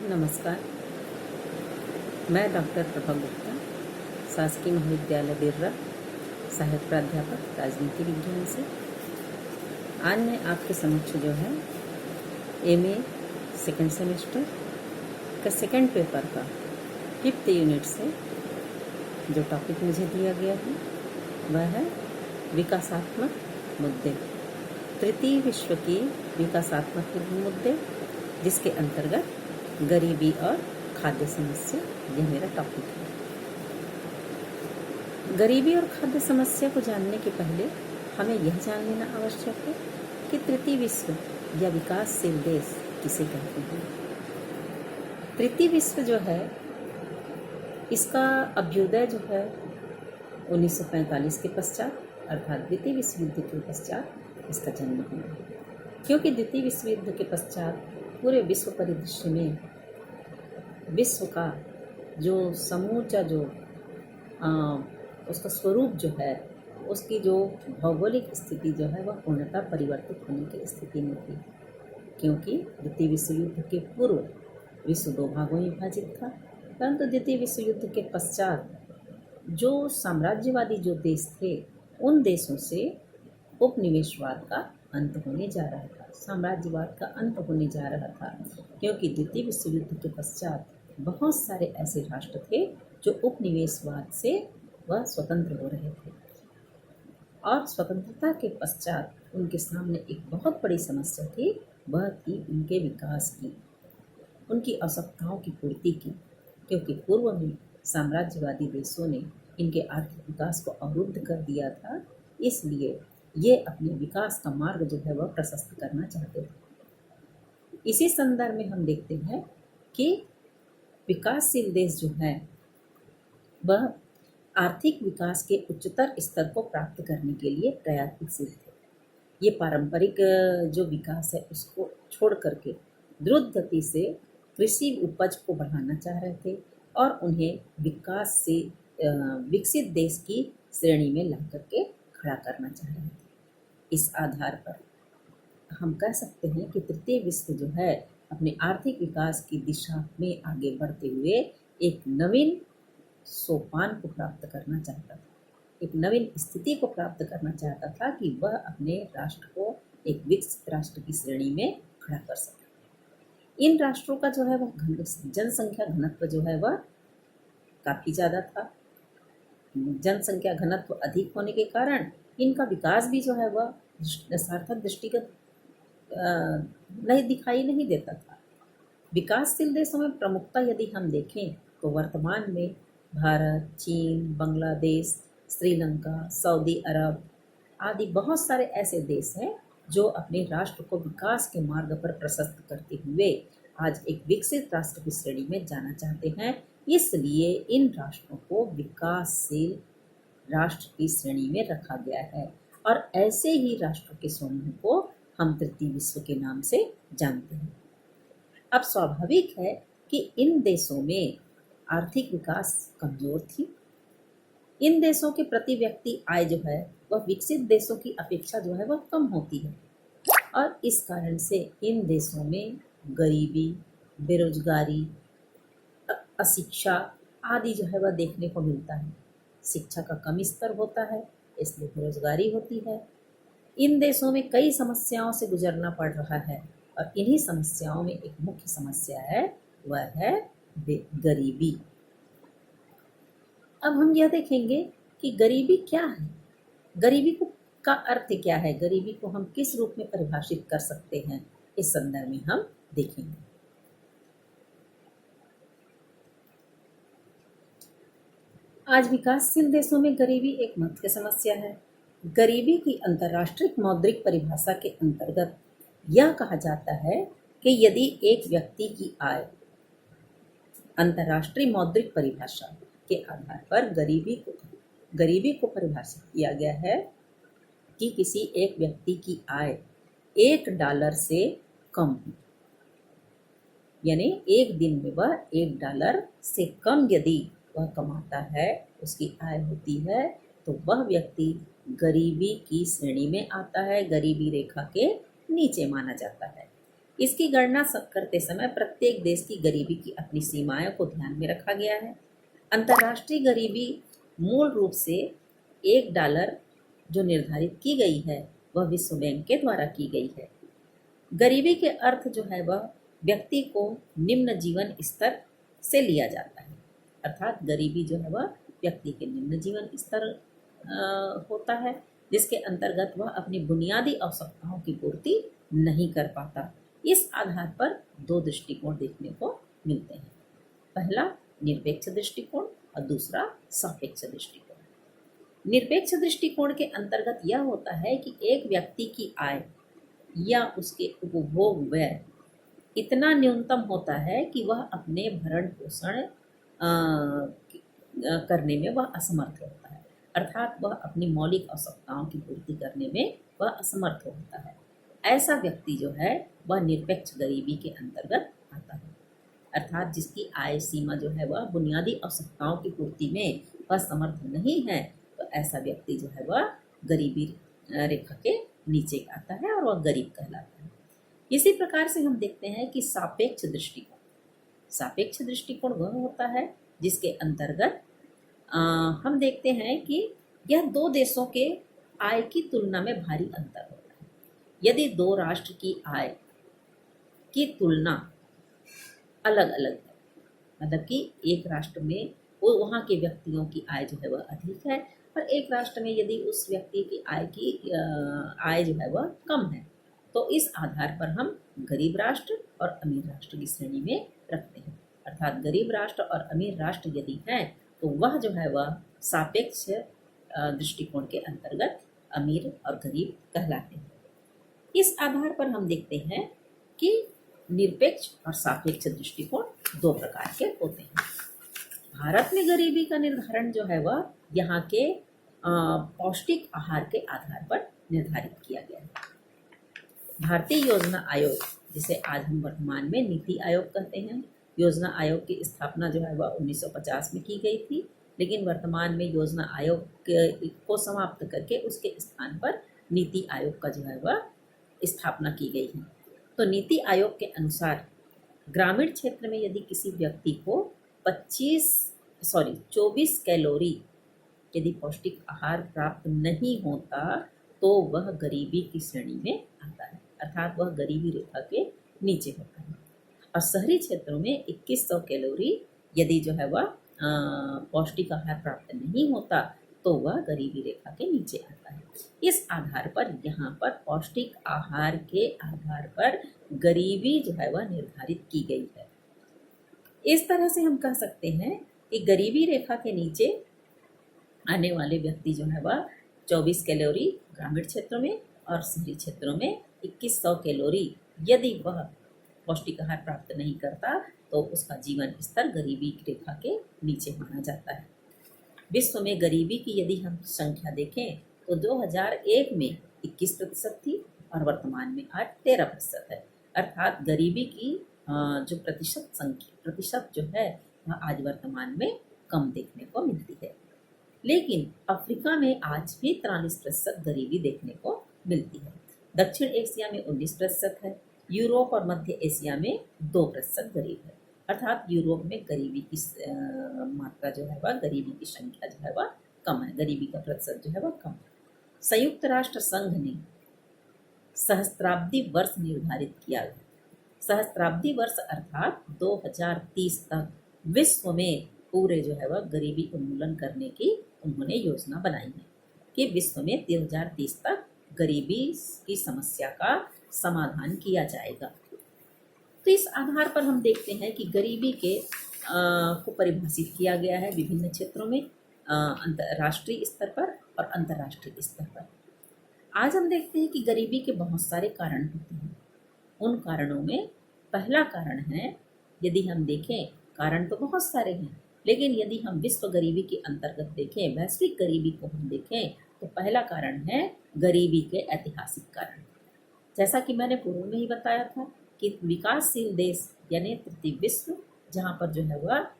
नमस्कार। मैं डॉक्टर प्रभा गुप्ता, शासकीय महाविद्यालय बिर्रा, सहायक प्राध्यापक राजनीति विज्ञान से आज मैं आपके समक्ष जो है एमए सेकेंड सेमेस्टर का सेकेंड पेपर का 5th यूनिट से जो टॉपिक मुझे दिया गया है वह है विकासात्मक मुद्दे, तृतीय विश्व की विकासात्मक मुद्दे, जिसके अंतर्गत गरीबी और खाद्य समस्या यह मेरा टॉपिक है। गरीबी और खाद्य समस्या को जानने के पहले हमें यह जान लेना आवश्यक है कि तृतीय विश्व या विकासशील देश किसे कहते हैं। तृतीय विश्व जो है इसका अभ्युदय जो है 1945 के पश्चात अर्थात द्वितीय विश्व युद्ध के पश्चात इसका जन्म हुआ, क्योंकि द्वितीय विश्व युद्ध के पश्चात पूरे विश्व परिदृश्य में विश्व का जो समूचा जो उसका स्वरूप जो है, उसकी जो भौगोलिक स्थिति जो है वह पूर्णतः परिवर्तित होने की स्थिति में थी, क्योंकि द्वितीय विश्व युद्ध के पूर्व विश्व 2 भागों में विभाजित था, परंतु द्वितीय विश्व युद्ध के पश्चात जो साम्राज्यवादी जो देश थे उन देशों से उपनिवेशवाद का अंत होने जा रहा था, साम्राज्यवाद का अंत होने जा रहा था, क्योंकि द्वितीय विश्व युद्ध के पश्चात बहुत सारे ऐसे राष्ट्र थे जो उपनिवेशवाद से वह स्वतंत्र हो रहे थे और स्वतंत्रता के पश्चात उनके सामने एक बहुत बड़ी समस्या थी, वह थी उनके विकास की, उनकी आवश्यकताओं की पूर्ति की, क्योंकि पूर्व में साम्राज्यवादी देशों ने इनके आर्थिक विकास को अवरुद्ध कर दिया था, इसलिए ये अपने विकास का मार्ग जो है वह प्रशस्त करना चाहते थे। इसी संदर्भ में हम देखते हैं कि विकासशील देश जो है वह आर्थिक विकास के उच्चतर स्तर को प्राप्त करने के लिए प्रयत्नशील थे। ये पारंपरिक जो विकास है उसको छोड़ करके द्रुत गति से कृषि उपज को बढ़ाना चाह रहे थे और उन्हें विकास से विकसित देश की श्रेणी में ला करके खड़ा करना चाह रहे थे। इस आधार पर हम कह सकते हैं कि तृतीय विश्व जो है अपने आर्थिक विकास की दिशा में आगे बढ़ते हुए एक नवीन सोपान को प्राप्त करना चाहता था, एक नवीन स्थिति को प्राप्त करना चाहता था कि वह अपने राष्ट्र को एक विकसित राष्ट्र की श्रेणी में खड़ा कर सके। इन राष्ट्रों का जो है वह जनसंख्या घनत्व जो है वह काफ़ी ज़्यादा था। जनसंख्या घनत्व अधिक होने के कारण इनका विकास भी जो है वह सार्थक दृष्टिगत दिखाई नहीं देता था। विकासशील देशों में प्रमुखता यदि हम देखें तो वर्तमान में भारत, चीन, बांग्लादेश, श्रीलंका, सऊदी अरब आदि बहुत सारे ऐसे देश हैं जो अपने राष्ट्र को विकास के मार्ग पर प्रशस्त करते हुए आज एक विकसित राष्ट्र की श्रेणी में जाना चाहते हैं। इसलिए इन राष्ट्रों को विकासशील राष्ट्र की श्रेणी में रखा गया है और ऐसे ही राष्ट्रों के समूह को हम तृतीय विश्व के नाम से जानते हैं। अब स्वाभाविक है कि इन देशों में आर्थिक विकास कमजोर थी। इन देशों के प्रति व्यक्ति आय जो है वह विकसित देशों की अपेक्षा जो है वह कम होती है और इस कारण से इन देशों में गरीबी, बेरोजगारी, अशिक्षा आदि जो है वह देखने को मिलता है। शिक्षा का कम स्तर होता है, इसलिए बेरोजगारी होती है। इन देशों में कई समस्याओं से गुजरना पड़ रहा है और इन्हीं समस्याओं में एक मुख्य समस्या है, वह है गरीबी। अब हम यह देखेंगे कि गरीबी क्या है, गरीबी का अर्थ क्या है, गरीबी को हम किस रूप में परिभाषित कर सकते हैं, इस संदर्भ में हम देखेंगे। आज विकासशील देशों में गरीबी एक मुख्य समस्या है। गरीबी की अंतर्राष्ट्रीय मौद्रिक परिभाषा के अंतर्गत यह कहा जाता है कि यदि एक व्यक्ति की आय अंतर्राष्ट्रीय मौद्रिक परिभाषा के आधार पर गरीबी को परिभाषित किया गया है कि किसी एक व्यक्ति की आय $1 से कम हो, यानी एक दिन में वह $1 से कम यदि वह कमाता है, उसकी आय होती है, तो वह व्यक्ति गरीबी की श्रेणी में आता है, गरीबी रेखा के नीचे माना जाता है। इसकी गणना करते समय प्रत्येक देश की गरीबी की अपनी सीमाओं को ध्यान में रखा गया है। अंतर्राष्ट्रीय गरीबी मूल रूप से $1 जो निर्धारित की गई है वह विश्व बैंक के द्वारा की गई है। गरीबी के अर्थ जो है वह व्यक्ति को निम्न जीवन स्तर से लिया जाता है, अर्थात गरीबी जो है वह व्यक्ति के निम्न जीवन स्तर होता है, जिसके अंतर्गत वह अपनी बुनियादी आवश्यकताओं की पूर्ति नहीं कर पाता। इस आधार पर दो दृष्टिकोण देखने को मिलते हैं, पहला निरपेक्ष दृष्टिकोण और दूसरा सापेक्ष दृष्टिकोण। निरपेक्ष दृष्टिकोण के अंतर्गत यह होता है कि एक व्यक्ति की आय या उसके उपभोग व्यय इतना न्यूनतम होता है कि वह अपने भरण पोषण करने में वह असमर्थ होता है, अर्थात वह अपनी मौलिक आवश्यकताओं की पूर्ति करने में वह असमर्थ होता है। ऐसा व्यक्ति जो है वह निरपेक्ष गरीबी के अंतर्गत आता है, अर्थात जिसकी आय सीमा जो है वह बुनियादी आवश्यकताओं की पूर्ति में वह समर्थ नहीं है, तो ऐसा व्यक्ति जो है वह गरीबी रेखा के नीचे आता है और वह गरीब कहलाता है। इसी प्रकार से हम देखते हैं कि सापेक्ष दृष्टिकोण वह होता है जिसके अंतर्गत हम देखते हैं कि यह दो देशों के आय की तुलना में भारी अंतर होता है। यदि दो राष्ट्र की आय की तुलना अलग अलग है, मतलब कि एक राष्ट्र में वो वहाँ के व्यक्तियों की आय जो है वह अधिक है और एक राष्ट्र में यदि उस व्यक्ति की आय जो है वह कम है, तो इस आधार पर हम गरीब राष्ट्र और अमीर राष्ट्र की श्रेणी में रखते हैं। अर्थात गरीब राष्ट्र और अमीर राष्ट्र यदि हैं तो वह जो है वह सापेक्ष दृष्टिकोण के अंतर्गत अमीर और गरीब कहलाते हैं। इस आधार पर हम देखते हैं कि निरपेक्ष और सापेक्ष दृष्टिकोण दो प्रकार के होते हैं। भारत में गरीबी का निर्धारण जो है वह यहाँ के पौष्टिक आहार के आधार पर निर्धारित किया गया है। भारतीय योजना आयोग, जिसे आज हम वर्तमान में नीति आयोग कहते हैं, योजना आयोग की स्थापना जो है वह 1950 में की गई थी, लेकिन वर्तमान में योजना आयोग को समाप्त करके उसके स्थान पर नीति आयोग का जो है वह स्थापना की गई है। तो नीति आयोग के अनुसार ग्रामीण क्षेत्र में यदि किसी व्यक्ति को 24 कैलोरी यदि पौष्टिक आहार प्राप्त नहीं होता तो वह गरीबी की श्रेणी में आता है, अर्थात वह गरीबी रेखा के नीचे होता है। और शहरी क्षेत्रों में 2100 कैलोरी यदि जो है वह पौष्टिक आहार प्राप्त नहीं होता तो वह गरीबी रेखा के नीचे आता है। इस आधार पर यहाँ पर पौष्टिक आहार के आधार पर गरीबी जो है वह निर्धारित की गई है। इस तरह से हम कह सकते हैं कि गरीबी रेखा के नीचे आने वाले व्यक्ति जो है वह 24 कैलोरी ग्रामीण क्षेत्रों में और शहरी क्षेत्रों में 2100 कैलोरी यदि वह पौष्टिक आहार प्राप्त नहीं करता तो उसका जीवन स्तर गरीबी रेखा के नीचे माना जाता है। विश्व में गरीबी की यदि हम संख्या देखें तो 2001 में 21% थी और वर्तमान में आज 13% है, अर्थात गरीबी की जो प्रतिशत जो है वह आज वर्तमान में कम देखने को मिलती है। लेकिन अफ्रीका में आज भी 43% गरीबी देखने को मिलती है। दक्षिण एशिया में 19% है, यूरोप और मध्य एशिया में 2% गरीब है, अर्थात यूरोप में गरीबी की मात्रा जो है वह गरीबी की संख्या जो है वह कम है, गरीबी का प्रतिशत जो है वह कम है। संयुक्त राष्ट्र संघ ने सहस्त्राब्दी वर्ष निर्धारित किया। सहस्त्राब्दी वर्ष अर्थात 2030 तक विश्व में पूरे जो है वह गरीबी उन्मूलन करने की उन्होंने योजना बनाई है कि विश्व में 2030 तक गरीबी की समस्या का समाधान किया जाएगा। तो इस आधार पर हम देखते हैं कि गरीबी के को परिभाषित किया गया है विभिन्न क्षेत्रों में, राष्ट्रीय स्तर पर और अंतर्राष्ट्रीय स्तर पर। आज हम देखते हैं कि गरीबी के बहुत सारे कारण होते हैं। उन कारणों में पहला कारण है, यदि हम देखें कारण तो बहुत सारे हैं, लेकिन यदि हम विश्व गरीबी के अंतर्गत देखें, वैश्विक गरीबी को हम देखें तो पहला कारण है गरीबी के ऐतिहासिक कारण। जैसा कि मैंने पूर्व में ही बताया था कि विकासशील देश यानी तृतीय विश्व, जहाँ पर जो है वह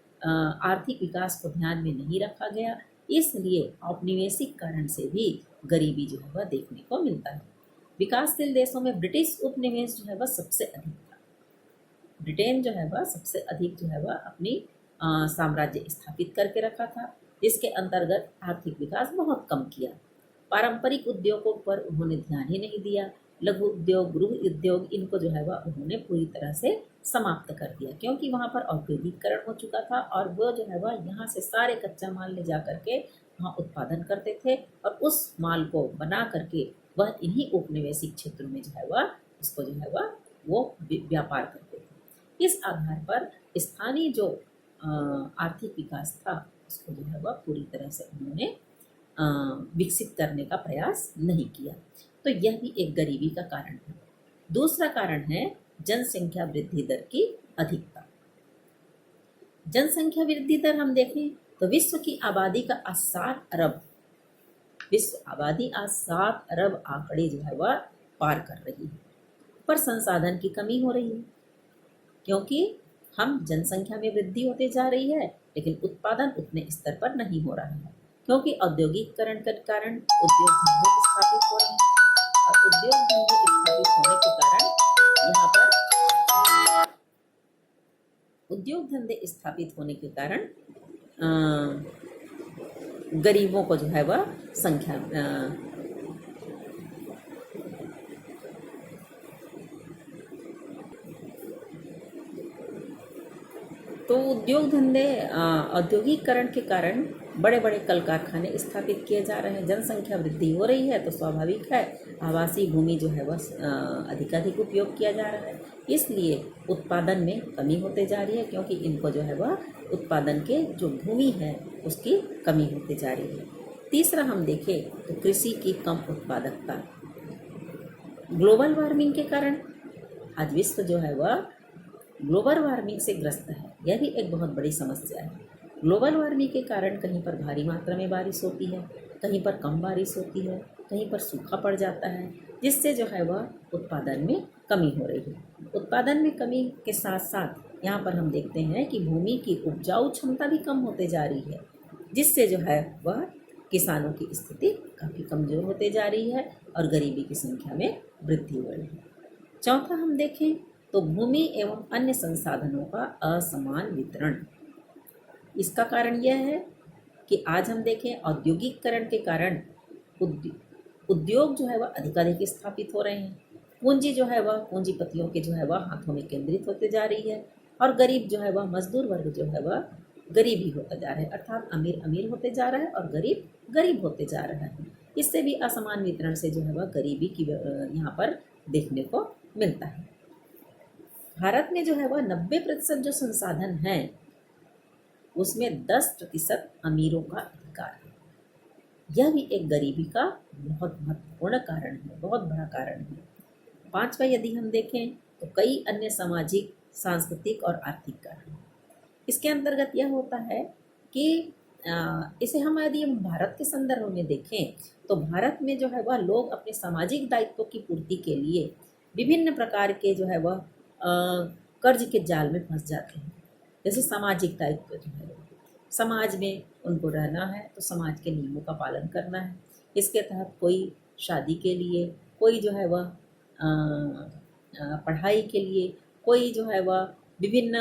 आर्थिक विकास को ध्यान में नहीं रखा गया, इसलिए औपनिवेशिक कारण से भी गरीबी जो है वह देखने को मिलता है। विकासशील देशों में ब्रिटिश उपनिवेश जो है वह सबसे अधिक था, ब्रिटेन जो है वह सबसे अधिक जो है वह अपनी साम्राज्य स्थापित करके रखा था, जिसके अंतर्गत आर्थिक विकास बहुत कम किया। पारंपरिक उद्योगों पर उन्होंने ध्यान ही नहीं दिया। लघु उद्योग, गृह उद्योग, इनको जो है वह उन्होंने पूरी तरह से समाप्त कर दिया, क्योंकि वहाँ पर औद्योगिकरण हो चुका था और वो जो है वह यहाँ से सारे कच्चा माल ले जा करके वहाँ उत्पादन करते थे और उस माल को बना करके वह इन्हीं उपनिवेशिक क्षेत्रों में जो है वह उसको जो है वह वो व्यापार करते थे। इस आधार पर स्थानीय जो आर्थिक विकास था उसको जो है वह पूरी तरह से उन्होंने विकसित करने का प्रयास नहीं किया। तो यह भी एक गरीबी का कारण है। दूसरा कारण है जनसंख्या वृद्धि दर की अधिकता। जनसंख्या वृद्धि दर हम देखें तो विश्व की आबादी का आज 7 अरब, विश्व आबादी आज 7 अरब आंकड़े जो है वह पार कर रही है, पर संसाधन की कमी हो रही है, क्योंकि हम जनसंख्या में वृद्धि होते जा रही है लेकिन उत्पादन उतने स्तर पर नहीं हो रहा है, क्योंकि औद्योगिकरण के कारण उद्योग धंधे स्थापित हो रहे हैं और उद्योग धंधे स्थापित होने के कारण यहाँ पर उद्योग धंधे स्थापित होने के कारण गरीबों को जो है वह संख्या तो उद्योग धंधे औद्योगिकरण के कारण बड़े बड़े कल कारखाने स्थापित किए जा रहे हैं। जनसंख्या वृद्धि हो रही है तो स्वाभाविक है आवासीय भूमि जो है वह अधिकाधिक उपयोग किया जा रहा है, इसलिए उत्पादन में कमी होते जा रही है, क्योंकि इनको जो है वह उत्पादन के जो भूमि है उसकी कमी होती जा रही है। तीसरा हम देखें तो कृषि की कम उत्पादकता। ग्लोबल वार्मिंग के कारण आज विश्व जो है वह ग्लोबल वार्मिंग से ग्रस्त है। यह भी एक बहुत बड़ी समस्या है। ग्लोबल वार्मिंग के कारण कहीं पर भारी मात्रा में बारिश होती है, कहीं पर कम बारिश होती है, कहीं पर सूखा पड़ जाता है, जिससे जो है वह उत्पादन में कमी हो रही है। उत्पादन में कमी के साथ साथ यहाँ पर हम देखते हैं कि भूमि की उपजाऊ क्षमता भी कम होते जा रही है, जिससे जो है वह किसानों की स्थिति काफ़ी कमज़ोर होते जा रही है और गरीबी की संख्या में वृद्धि हो रही है। चौथा हम देखें तो भूमि एवं अन्य संसाधनों का असमान वितरण। इसका कारण यह है कि आज हम देखें औद्योगिकरण के कारण उद्योग जो है वह अधिकाधिक स्थापित हो रहे हैं, पूंजी जो है वह पूंजीपतियों के जो है वह हाथों में केंद्रित होते जा रही है और गरीब जो है वह मजदूर वर्ग जो है वह गरीब ही होता जा रहा है, अर्थात अमीर अमीर होते जा रहा है और गरीब गरीब होते जा रहा है। इससे भी असमान वितरण से जो है वह गरीबी की यहाँ पर देखने को मिलता है। भारत में जो है वह 90% जो संसाधन है उसमें 10% अमीरों का अधिकार है। यह भी एक गरीबी का बहुत महत्वपूर्ण कारण है, बहुत बड़ा कारण है। पांचवा यदि हम देखें तो कई अन्य सामाजिक, सांस्कृतिक और आर्थिक कारण हैं। इसके अंतर्गत यह होता है कि इसे हम यदि भारत के संदर्भ में देखें तो भारत में जो है वह लोग अपने सामाजिक दायित्वों की पूर्ति के लिए विभिन्न प्रकार के जो है वह कर्ज के जाल में फंस जाते हैं। जैसे सामाजिक दायित्व जो है समाज में उनको रहना है तो समाज के नियमों का पालन करना है। इसके तहत कोई शादी के लिए, कोई जो है वह पढ़ाई के लिए, कोई जो है वह विभिन्न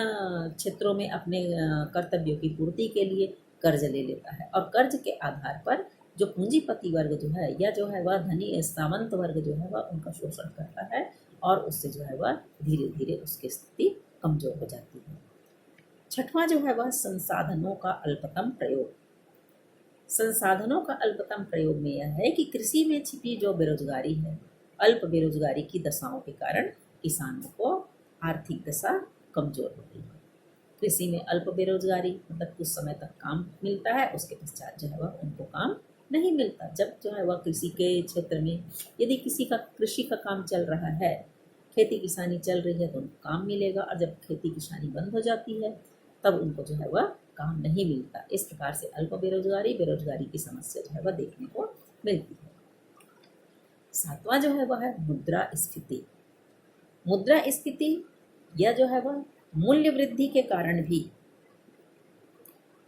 क्षेत्रों में अपने कर्तव्यों की पूर्ति के लिए कर्ज ले लेता है और कर्ज के आधार पर जो पूंजीपति वर्ग जो है या जो है वह धनी सामंत वर्ग जो है वह उनका शोषण करता है और उससे जो है वह धीरे धीरे उसकी स्थिति कमजोर हो जाती है। छठवां जो है वह संसाधनों का अल्पतम प्रयोग। संसाधनों का अल्पतम प्रयोग में यह है कि कृषि में छिपी जो बेरोजगारी है, अल्प बेरोजगारी की दशाओं के कारण किसानों को आर्थिक दशा कमजोर होती है। कृषि में अल्प बेरोजगारी मतलब कुछ समय तक काम मिलता है, उसके पश्चात जो है वह उनको काम नहीं मिलता। जब जो है वह कृषि के क्षेत्र में यदि किसी का कृषि का काम चल रहा है, खेती किसानी चल रही है तो उनको काम मिलेगा और जब खेती किसानी बंद हो जाती है तब उनको जो है वह काम नहीं मिलता। इस प्रकार से अल्प बेरोजगारी, बेरोजगारी की समस्या जो है वह देखने को मिलती है। सातवां जो है वह है मुद्रास्फीति। मुद्रास्फीति यह जो है वह मूल्य वृद्धि के कारण भी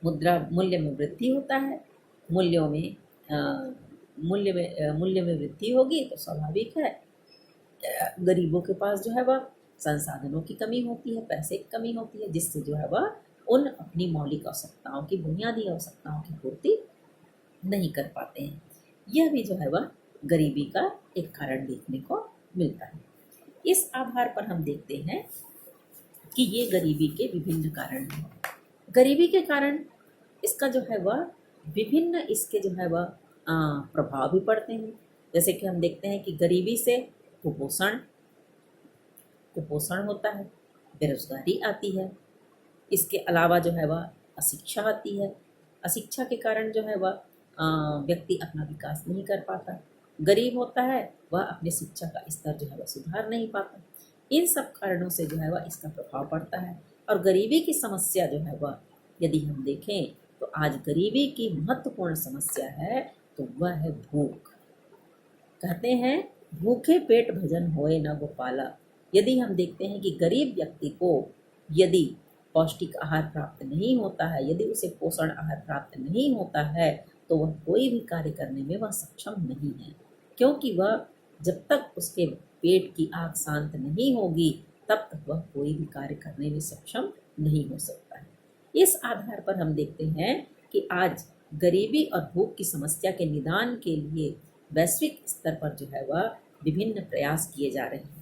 मूल्य में वृद्धि होता है। मूल्य में वृद्धि होगी तो स्वाभाविक है गरीबों के पास जो है वह संसाधनों की कमी होती है, पैसे की कमी होती है, जिससे जो है वह उन अपनी मौलिक आवश्यकताओं की, बुनियादी आवश्यकताओं की पूर्ति नहीं कर पाते हैं। यह भी जो है वह गरीबी का एक कारण देखने को मिलता है। इस आधार पर हम देखते हैं कि ये गरीबी के विभिन्न कारण हैं। गरीबी के कारण इसका जो है वह विभिन्न इसके जो है वह प्रभाव भी पड़ते हैं। जैसे कि हम देखते हैं कि गरीबी से कुपोषण होता है, बेरोजगारी आती है, इसके अलावा जो है वह अशिक्षा आती है। अशिक्षा के कारण जो है वह व्यक्ति अपना विकास नहीं कर पाता। गरीब होता है वह अपनी शिक्षा का स्तर जो है वह सुधार नहीं पाता। इन सब कारणों से जो है वह इसका प्रभाव पड़ता है। और गरीबी की समस्या जो है वह यदि हम देखें तो आज गरीबी की महत्वपूर्ण समस्या है तो वह है भूख। कहते हैं भूखे पेट भजन होए न गोपाला। यदि हम देखते हैं कि गरीब व्यक्ति को यदि पौष्टिक आहार प्राप्त नहीं होता है, यदि उसे पोषण आहार प्राप्त नहीं होता है, तो वह कोई भी कार्य करने में वह सक्षम नहीं है, क्योंकि वह जब तक उसके पेट की आग शांत नहीं होगी तब तक वह कोई भी कार्य करने में सक्षम नहीं हो सकता है। इस आधार पर हम देखते हैं कि आज गरीबी और भूख की समस्या के निदान के लिए वैश्विक स्तर पर जो है वह विभिन्न प्रयास किए जा रहे हैं।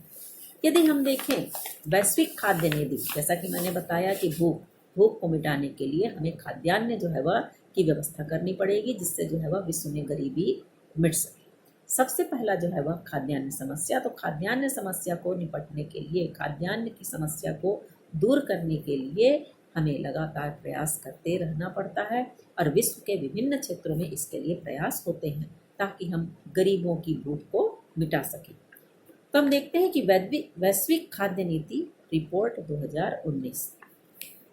यदि हम देखें वैश्विक खाद्य निधि, जैसा कि मैंने बताया कि भूख को मिटाने के लिए हमें खाद्यान्न जो है वह की व्यवस्था करनी पड़ेगी, जिससे जो है वह विश्व में गरीबी मिट सके। सबसे पहला जो है वह खाद्यान्न समस्या। तो खाद्यान्न समस्या को निपटने के लिए, खाद्यान्न की समस्या को दूर करने के लिए हमें लगातार प्रयास करते रहना पड़ता है और विश्व के विभिन्न क्षेत्रों में इसके लिए प्रयास होते हैं ताकि हम गरीबों की भूख को मिटा सकें। तो हम देखते हैं कि वैश्विक खाद्य नीति रिपोर्ट 2019,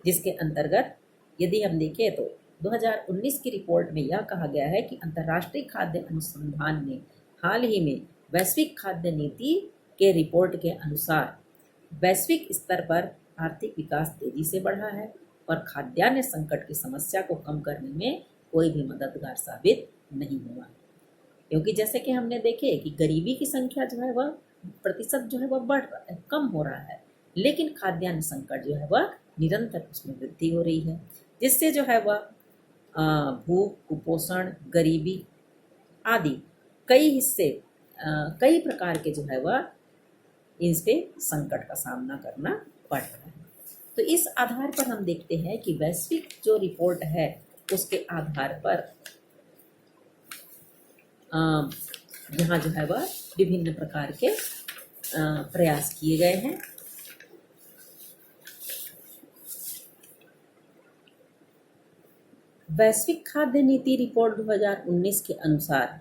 जिसके अंतर्गत यदि हम देखें तो 2019 की रिपोर्ट में यह कहा गया है कि अंतर्राष्ट्रीय खाद्य अनुसंधान ने हाल ही में वैश्विक खाद्य नीति के रिपोर्ट के अनुसार वैश्विक स्तर पर आर्थिक विकास तेजी से बढ़ा है और खाद्यान्न संकट की समस्या को कम करने में कोई भी मददगार साबित नहीं हुआ, क्योंकि जैसे कि हमने देखे कि गरीबी की संख्या जो है वह प्रतिशत जो है वह बढ़ रहा है, कम हो रहा है, लेकिन खाद्यान्न संकट जो है वह निरंतर उसमें वृद्धि हो रही है, जिससे जो है वह भूख, कुपोषण, गरीबी आदि कई प्रकार के जो है वह इस पे संकट का सामना करना पड़ रहा है। तो इस आधार पर हम देखते हैं कि वैश्विक जो रिपोर्ट है उसके आधार पर यहाँ जो है वह विभिन्न प्रकार के प्रयास किए गए हैं। वैश्विक खाद्य नीति रिपोर्ट 2019 के अनुसार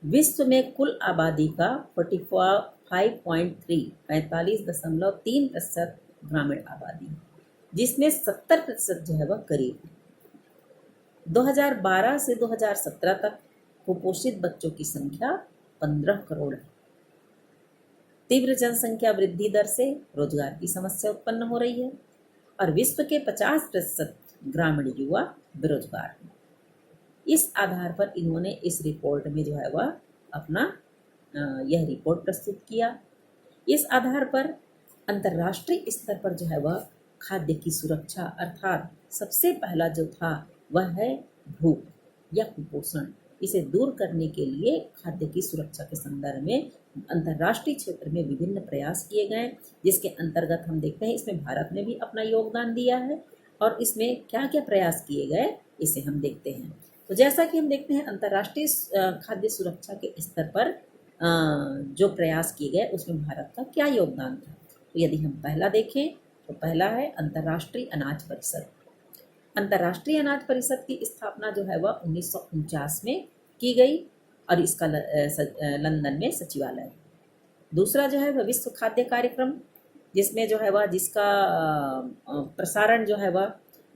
विश्व में कुल आबादी का 45.3% ग्रामीण आबादी, जिसमें 70% जो है वह गरीब है। 2012 से 2017 तक कुपोषित बच्चों की संख्या 15 करोड़ है। तीव्र जनसंख्या वृद्धि दर से रोजगार की समस्या उत्पन्न हो रही है और विश्व के 50% ग्रामीण युवा बेरोजगार हैं। इस आधार पर इन्होंने इस रिपोर्ट में जो है वह अपना यह रिपोर्ट प्रस्तुत किया। इस आधार पर अंतर्राष्ट्रीय स्तर पर जो है वह खाद्य की सुरक्षा, अर्थात सबसे पहला जो था वह है भूख या कुपोषण। इसे दूर करने के लिए खाद्य की सुरक्षा के संदर्भ में अंतर्राष्ट्रीय क्षेत्र में विभिन्न प्रयास किए गए, जिसके अंतर्गत हम देखते हैं इसमें भारत ने भी अपना योगदान दिया है और इसमें क्या क्या प्रयास किए गए इसे हम देखते हैं। तो जैसा कि हम देखते हैं अंतर्राष्ट्रीय खाद्य सुरक्षा के स्तर पर जो प्रयास किए गए उसमें भारत का क्या योगदान था। तो यदि हम पहला देखें तो पहला है अंतर्राष्ट्रीय अनाज परिषद। अंतर्राष्ट्रीय अनाज परिषद की स्थापना जो है वह 1949 में की गई और इसका लंदन में सचिवालय है। दूसरा जो है वह विश्व खाद्य कार्यक्रम, जिसमें जो है वह जिसका प्रसारण जो है वह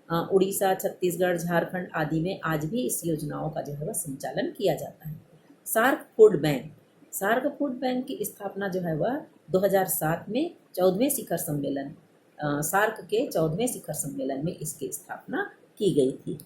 उड़ीसा, छत्तीसगढ़, झारखंड आदि में आज भी इस योजनाओं का जो है वह संचालन किया जाता है। SAARC food bank, SAARC food bank की स्थापना जो है वह 2007 में 14वें शिखर सम्मेलन, सार्क के 14वें शिखर सम्मेलन में इसकी स्थापना की गई थी।